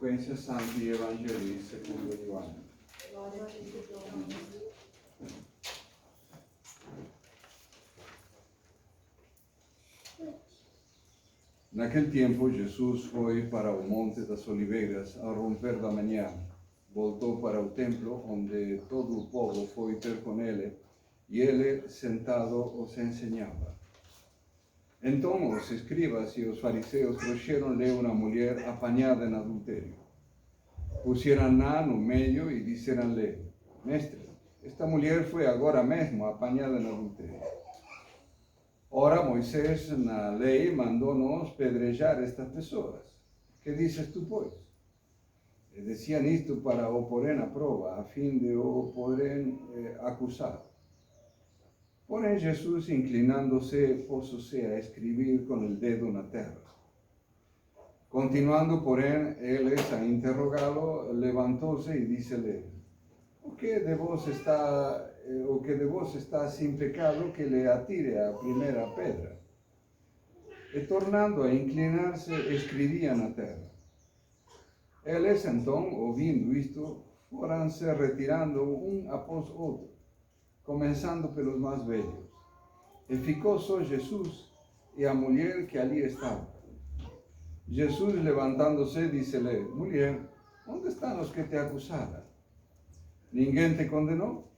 sequenza Santi Evangeli secondo Giovanni. Naquele tempo, Jesus foi para o Monte das Oliveiras ao romper da manhã. Voltou para o templo, onde todo o povo foi ter com ele, e ele, sentado, os ensinava. Então os escribas e os fariseus trouxeram-lhe uma mulher apanhada em adultério. Puseram-na no meio e disseram-lhe: Mestre, esta mulher foi agora mesmo apanhada em adultério. Ora, Moisés, na lei, mandou-nos pedrejar estas pessoas. Que dizes tu, pois? E diziam isto para o porem à prova, a fim de o poderem acusar. Porém, Jesus, inclinando-se, pôs-se a escrever com o dedo na terra. Continuando, porém, eles a interrogá-lo, levantou-se e disse-lhe: O que de vos está sem pecado, que lhe atire a primeira pedra? E tornando a inclinar-se, escrevia na terra. Eles, então, ouvindo isto, foram-se retirando um após outro, começando pelos mais velhos. E ficou só Jesus e a mulher que ali estava. Jesus, levantando-se, disse-lhe: Mulher, onde estão os que te acusaram? Ninguém te condenou?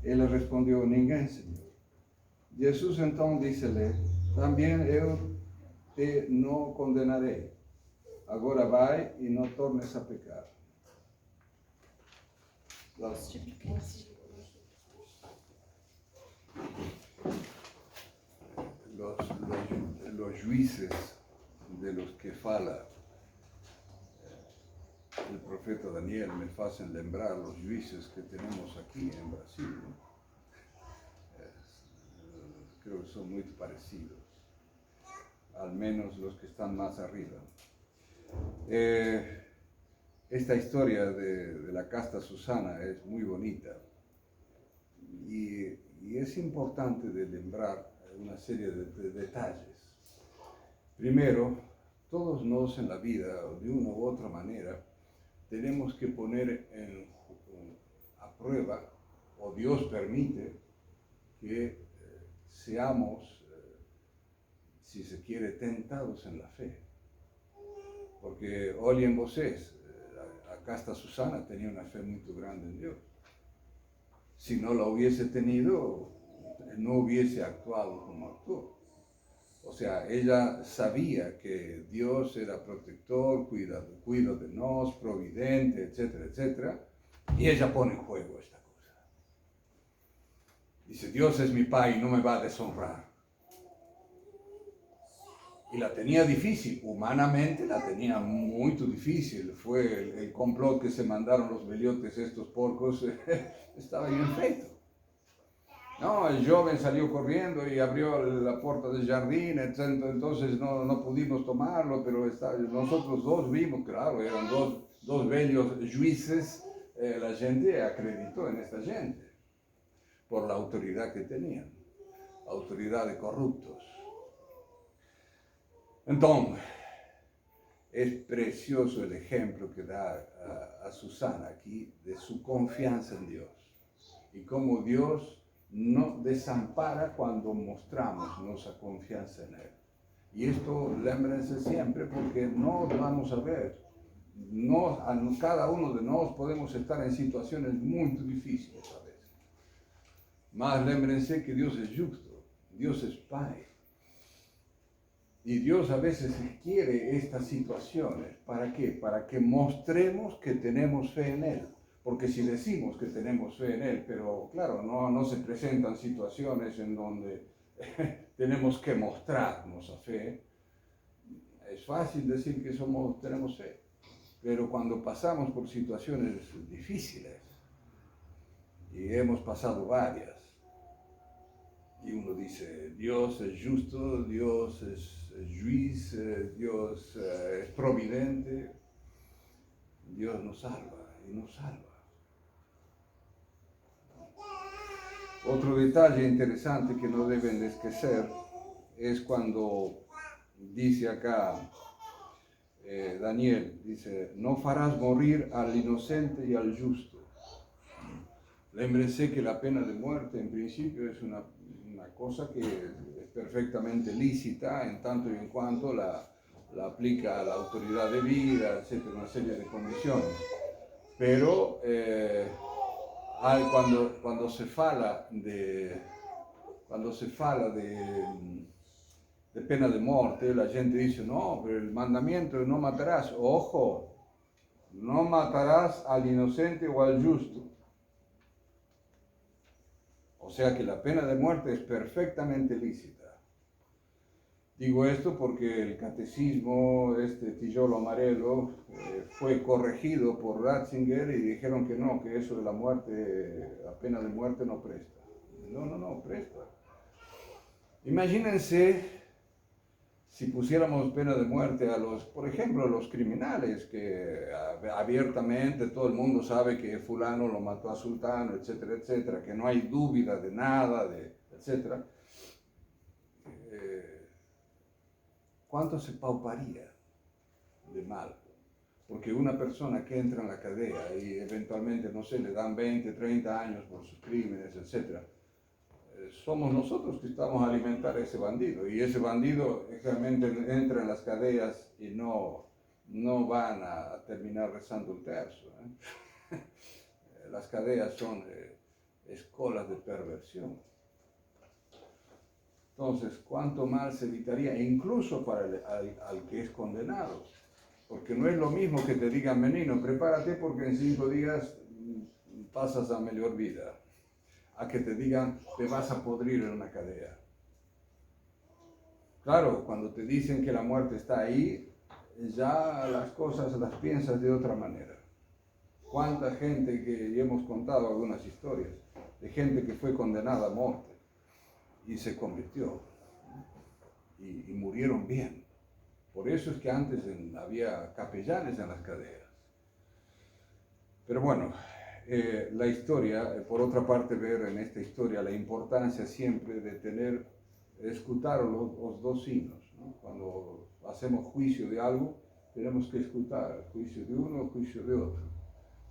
Ele respondeu: Ninguém, Senhor. Jesus então disse-lhe: Também eu te não condenarei. Agora vai e não tornes a pecar. Los jueces de los que fala el profeta Daniel me hacen lembrar los jueces que tenemos aquí en Brasil, ¿no? Creo que son muy parecidos, al menos los que están más arriba. Esta historia de la casta Susana es muy bonita y es importante de lembrar una serie de detalles. Primero, todos nos en la vida, de una u otra manera, tenemos que poner a prueba, o Dios permite, que seamos, si se quiere, tentados en la fe. Porque olhem vocês, a casta Susana tenía una fe muy grande en Dios. Si no la hubiese tenido, no hubiese actuado como actuó. O sea, ella sabía que Dios era protector, cuida de nos, providente, etcétera, etcétera, y ella pone en juego esta cosa. Dice: Dios es mi Pai y no me va a deshonrar. Y la tenía difícil, humanamente la tenía muy difícil. Fue el complot que se mandaron los velhotes, estos porcos, estaba bien feito. No, el joven salió corriendo y abrió la puerta del jardín, entonces no pudimos tomarlo, pero nosotros dos vimos, claro, eran dos bellos jueces, la gente acreditó en esta gente, por la autoridad que tenían, autoridad de corruptos. Entonces, es precioso el ejemplo que da a Susana aquí de su confianza en Dios y cómo Dios no desampara cuando mostramos nuestra confianza en Él. Y esto, lémbrense siempre, porque no vamos a ver, cada uno de nosotros podemos estar en situaciones muy difíciles a veces. Mas lémbrense que Dios es justo, Dios es Pai. Y Dios a veces quiere estas situaciones, ¿para qué? Para que mostremos que tenemos fe en Él. Porque si decimos que tenemos fe en Él, pero claro, no se presentan situaciones en donde tenemos que mostrar nuestra fe, es fácil decir que tenemos fe. Pero cuando pasamos por situaciones difíciles, y hemos pasado varias, y uno dice: Dios es justo, Dios es juez, Dios es providente, Dios nos salva y nos salva. Otro detalle interesante que no deben de esquecer es cuando dice acá, Daniel, dice, no farás morir al inocente y al justo. Lémbrese que la pena de muerte en principio es una cosa que es perfectamente lícita en tanto y en cuanto la aplica a la autoridad de vida, etcétera, una serie de condiciones. Pero cuando se fala de pena de muerte, la gente dice, no, pero el mandamiento es no matarás. Ojo, no matarás al inocente o al justo. O sea que la pena de muerte es perfectamente lícita. Digo esto porque el catecismo, este tijolo amarelo, fue corregido por Ratzinger y dijeron que no, que eso de la muerte, la pena de muerte no presta. No, presta. Imagínense si pusiéramos pena de muerte a por ejemplo, a los criminales, que abiertamente todo el mundo sabe que fulano lo mató a sultano, etcétera, etcétera, que no hay duda de nada, etcétera. ¿Cuánto se pauparía de mal? Porque una persona que entra en la cadena y eventualmente, no sé, le dan 20, 30 años por sus crímenes, etcétera, somos nosotros que estamos a alimentar a ese bandido, y ese bandido realmente entra en las cadenas y no van a terminar rezando un tercio. Las cadenas son escuelas de perversión. Entonces, ¿cuánto mal se evitaría incluso para al que es condenado? Porque no es lo mismo que te digan, menino, prepárate porque en 5 días pasas a mejor vida, a que te digan, te vas a podrir en una cadena. Claro, cuando te dicen que la muerte está ahí, ya las cosas las piensas de otra manera. ¿Cuánta gente y hemos contado algunas historias de gente que fue condenada a muerte y se convirtió y murieron bien? Por eso es que antes había capellanes en las cadenas. Pero bueno, la historia, por otra parte, ver en esta historia la importancia siempre de escuchar los dos signos, ¿no? Cuando hacemos juicio de algo, tenemos que escuchar el juicio de uno, el juicio de otro.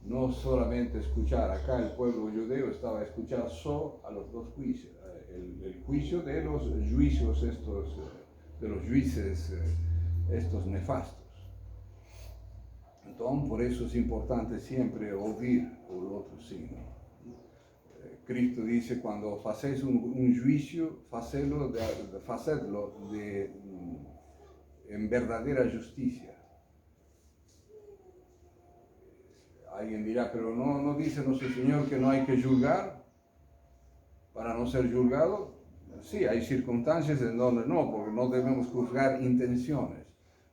No solamente escuchar. Acá el pueblo judío estaba escuchando solo a los dos juicios. El juicio de los juicios estos, de los jueces estos nefastos. Entonces, por eso es importante siempre oír el otro signo. Cristo dice, cuando hacéis un juicio, facedlo en verdadera justicia. Alguien dirá, pero no dice nuestro Señor que no hay que juzgar para no ser juzgado. Sí, hay circunstancias en donde no, porque no debemos juzgar intenciones,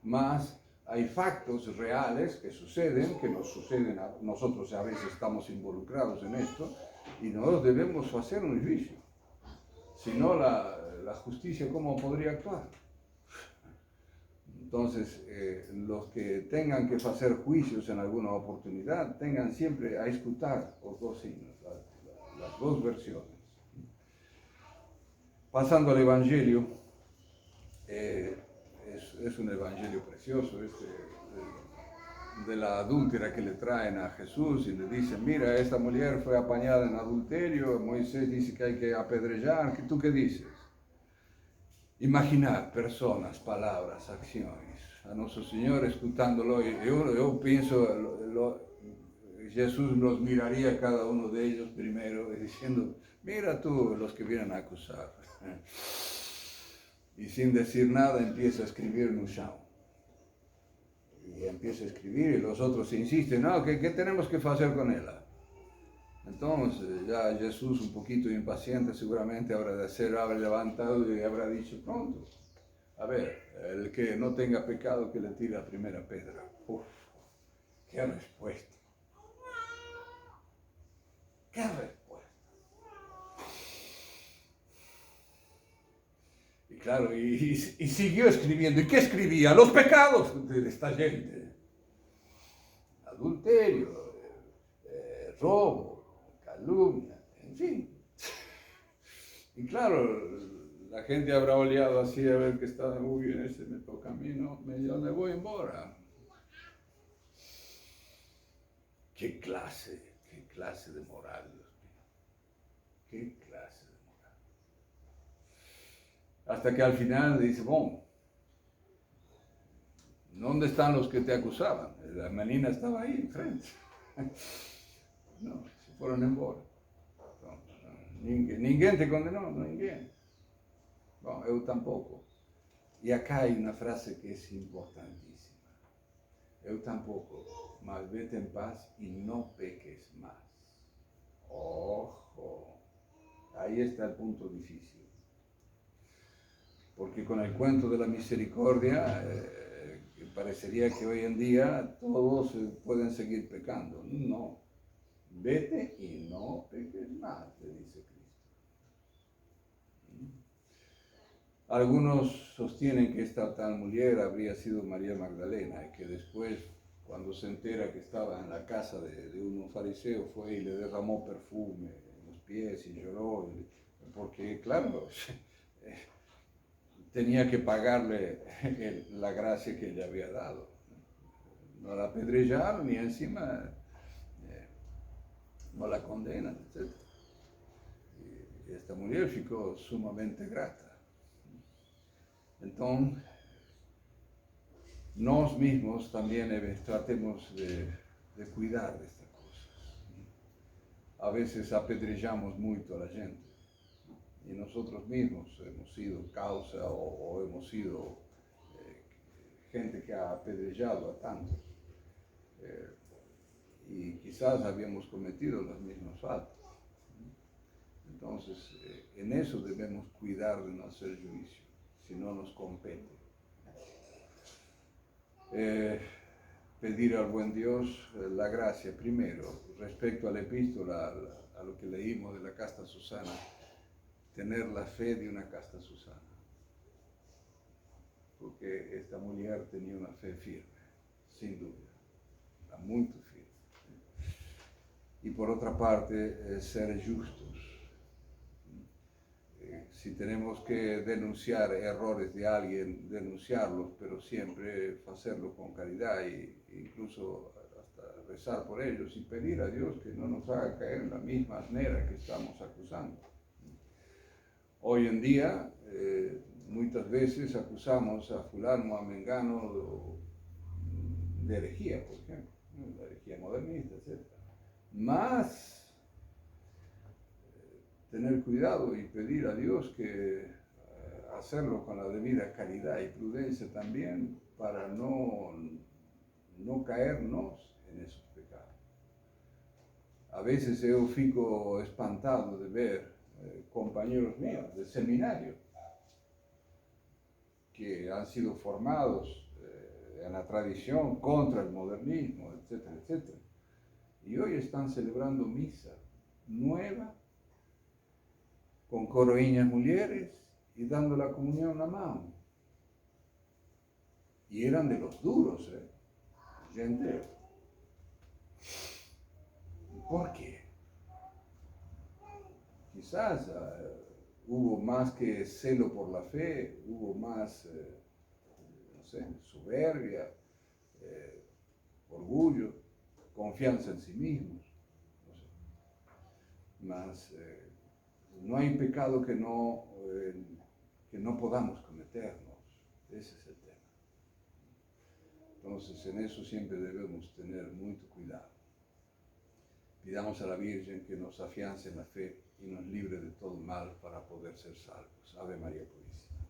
mas hay factos reales que suceden, nosotros a veces estamos involucrados en esto, y nosotros debemos hacer un juicio. Si no, la justicia, ¿cómo podría actuar? Entonces, los que tengan que hacer juicios en alguna oportunidad, tengan siempre a escuchar los dos signos, las dos versiones. Pasando al Evangelio, es un Evangelio precioso, de la adúltera que le traen a Jesús y le dicen, mira, esta mujer fue apañada en adulterio, Moisés dice que hay que apedrear, ¿tú qué dices? Imaginar personas, palabras, acciones, a nuestro Señor escuchándolo, yo pienso, Jesús los miraría a cada uno de ellos primero diciendo, mira tú los que vienen a acusar. Y sin decir nada empieza a escribir en un chao. Y empieza a escribir y los otros insisten, no, ¿qué tenemos que hacer con ella? Entonces ya Jesús, un poquito impaciente, seguramente habrá levantado y habrá dicho, pronto, a ver, el que no tenga pecado que le tire la primera piedra. Uf, qué respuesta. ¡Qué respuesta! Y claro, y siguió escribiendo. ¿Y qué escribía? Los pecados de esta gente. Adulterio, robo, calumnia, en fin. Y claro, la gente habrá oleado así a ver que está, uy, ese me toca a mí, no, yo me voy embora. qué clase de moral, Dios mío. Qué clase de moral. Hasta que al final dice, bueno, ¿dónde están los que te acusaban? La menina estaba ahí enfrente. No, se fueron embora. Ninguém te condenó, ninguém. Bom, eu tampouco. E acá hay una frase que es importantísima. Eu tampoco, mas vete en paz y no peques más. Ojo, ahí está el punto difícil. Porque con el cuento de la misericordia, parecería que hoy en día todos pueden seguir pecando. No, vete y no peques más, le dice Cristo. Algunos sostienen que esta tal mujer habría sido María Magdalena y que después, cuando se entera que estaba en la casa de un fariseo, fue y le derramó perfume en los pies y lloró, porque claro, tenía que pagarle la gracia que le había dado. No la apedrellaron y encima no la condenan, etc. Y esta mujer ficó sumamente grata. Entonces, nos mismos también tratemos de cuidar de estas cosas. A veces apedrejamos mucho a la gente y nosotros mismos hemos sido causa o hemos sido gente que ha apedrejado a tantos. Y quizás habíamos cometido las mismas faltas. Entonces, en eso debemos cuidar de no hacer juicio, si no nos compete. Pedir al buen Dios la gracia primero, respecto a la epístola, a lo que leímos de la casta Susana, tener la fe de una casta Susana, porque esta mujer tenía una fe firme, sin duda, muy firme. Y por otra parte, ser justos. Si tenemos que denunciar errores de alguien, denunciarlos, pero siempre hacerlo con caridad e incluso hasta rezar por ellos y pedir a Dios que no nos haga caer en la misma asnera que estamos acusando. Hoy en día, muchas veces acusamos a fulano o a mengano de herejía, por ejemplo, la herejía modernista, etc. Más tener cuidado y pedir a Dios que hacerlo con la debida caridad y prudencia también para no caernos en esos pecados. A veces yo fico espantado de ver compañeros míos de seminario que han sido formados en la tradición contra el modernismo, etcétera, etcétera. Y hoy están celebrando misa nueva con coroinhas mujeres y dando la comunión a mano. Y eran de los duros, gente. ¿Por qué? Quizás hubo más que celo por la fe, hubo más, no sé, soberbia, orgullo, confianza en sí mismos. No sé. Más, no hay pecado que no podamos cometernos. Ese es el tema. Entonces, en eso siempre debemos tener mucho cuidado. Pidamos a la Virgen que nos afiance en la fe y nos libre de todo mal para poder ser salvos. Ave María Purísima.